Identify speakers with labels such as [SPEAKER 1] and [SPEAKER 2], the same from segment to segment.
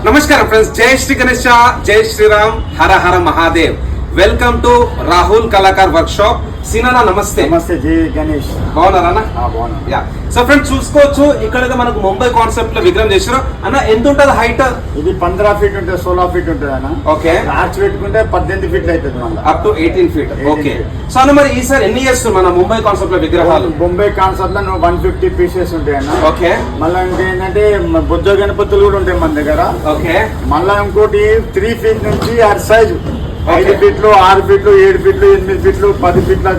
[SPEAKER 1] నమస్కారం ఫ్రెండ్స్, జై శ్రీ గణేష, జై Shriram, Har Har Mahadev. Welcome to Rahul Kalakar workshop. సీనా నమస్తే.
[SPEAKER 2] నమస్తే, జై గణేష్.
[SPEAKER 1] బాగున్నారా అన్న?
[SPEAKER 2] బాగున్నా.
[SPEAKER 1] సో ఫ్రెండ్స్ చూసుకోవచ్చు, ఇక్కడ మనకు ముంబై కాన్సెప్ట్ లో విగ్రహం చేసారు అన్న. ఎంత ఉంటుంది హైట్?
[SPEAKER 2] ఇది 15 ఫీట్ ఉంటుంది, 16 ఫీట్ ఉంటుంది అన్న.
[SPEAKER 1] ఓకే.
[SPEAKER 2] ఆర్చ్ పెట్టుకుంటే 18 ఫీట్లు అవుతుంది మళ్ళీ,
[SPEAKER 1] up to 18 feet. Okay. So అన్న, మరి ఈసారి ఎన్ని చేస్తారు మన ముంబై కాన్సెప్ట్ లో విగ్రహాలు?
[SPEAKER 2] బొంబై కాన్సెప్ట్ లో 150 పీసెస్ ఉంటాయి అన్న.
[SPEAKER 1] ఓకే.
[SPEAKER 2] మళ్ళీ ఇంకేంటంటే బుద్ధ గణపతులు కూడా ఉంటాయి మన దగ్గర.
[SPEAKER 1] ఓకే.
[SPEAKER 2] మళ్ళీ ఇంకోటి 3 ఫీట్ నుంచి ఆర్ సైజు 5 ఫీట్లు, 6 ఫీట్లు, 7 ఫీట్లు, 8 ఫీట్లు, 10 ఫీట్లు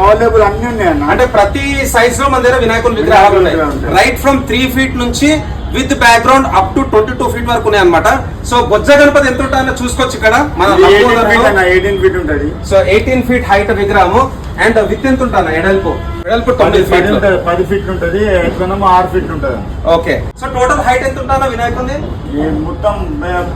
[SPEAKER 2] అవైలబుల్ అన్ని ఉన్నాయి అన్న.
[SPEAKER 1] అంటే ప్రతి సైజ్ లో మన దగ్గర వినాయకుల విగ్రహాలు ఉన్నాయి. రైట్ ఫ్రమ్ 3 ఫీట్ నుంచి with background up to 22 feet వరకు ఉన్నాయి అనమాట. సో బొజ్జ గణపతి ఎంత ఉంటుందో చూసుకోవచ్చు ఇక్కడ. మన
[SPEAKER 2] 18 ఫీట్ ఉంటుంది.
[SPEAKER 1] సో 18 ఫీట్ హైట్ విగ్రహము. అండ్ విత్ ఎంత ఉంటాను ఎడల్పు 9 ఫీట్
[SPEAKER 2] 10 ఫీట్లు ఉంటుంది. ఎక్కడేమో 6 ఫీట్లు ఉంటుంది.
[SPEAKER 1] ఓకే. సో టోటల్ హైట్ ఎంత ఉంటానో వినాయకుడి?
[SPEAKER 2] మొత్తం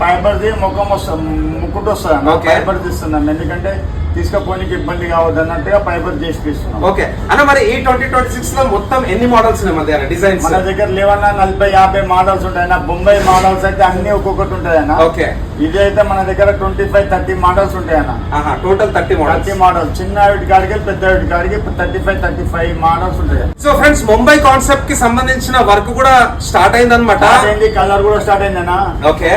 [SPEAKER 2] ఫైబర్ది ముఖం వస్తుంది, ముక్కుడు వస్తుంది. ఫైబర్ తీస్తున్నాం ఎందుకంటే తీసుకపోనికి ఇబ్బంది కావద్దు అన్నట్టుగా ఫైబర్ చేసి తీస్తున్నాం.
[SPEAKER 1] ఓకే అన్న, మరి ఈ 2026 లో మొత్తం ఎన్ని మోడల్స్ ఉన్నాయి మన దగ్గర? డిజైన్స్
[SPEAKER 2] మన దగ్గర లేవన్నా 40-50 మోడల్స్ ఉంటాయి. బొంబై మోడల్స్ అయితే అన్ని ఒక్కొక్కటి ఉంటాయి అన్న.
[SPEAKER 1] ఓకే.
[SPEAKER 2] ఇది అయితే మన దగ్గర 25-30 మోడల్స్ ఉంటాయి అన్న.
[SPEAKER 1] Total 30
[SPEAKER 2] models. చిన్న వీటి కాడికి పెద్ద వీటి కాడికి 35 మోడల్స్ ఉంటాయి.
[SPEAKER 1] సో ఫ్రెండ్స్, ముంబై కాన్సెప్ట్ కి సంబంధించిన వర్క్ కూడా స్టార్ట్ అయింది అనమాట.
[SPEAKER 2] కలర్ కూడా స్టార్ట్ అయింది అన్న.
[SPEAKER 1] ఓకే.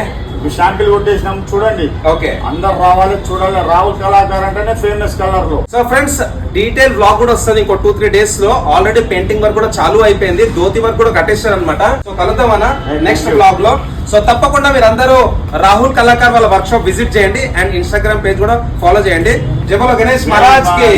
[SPEAKER 2] షాంపిల్ కొట్టేసినాం చూడండి.
[SPEAKER 1] ఓకే.
[SPEAKER 2] అందరు రావాలి, చూడాలి. రాహుల్ కళాకార్ అంటేనే ఫేమస్ కలర్ లో.
[SPEAKER 1] సో ఫ్రెండ్స్, డీటెయిల్ వ్లాగ్ కూడా వస్తుంది ఇంకో 2-3 డేస్ లో. ఆల్రెడీ పెయింటింగ్ వర్క్ కూడా చాలు అయిపోయింది, ధోతి వర్క్ కూడా కట్టేశారు అనమాట. సో కలుద్దాం అన్న నెక్స్ట్ వ్లాగ్ లో. సో తప్పకుండా మీరు అందరూ రాహుల్ కళాకార్ వాళ్ళ వర్క్ షాప్ విజిట్ చేయండి అండ్ ఇన్స్టాగ్రామ్ పేజ్ కూడా ఫాలో చేయండి. జై బోలో గణేష్ మహారాజ్ కి.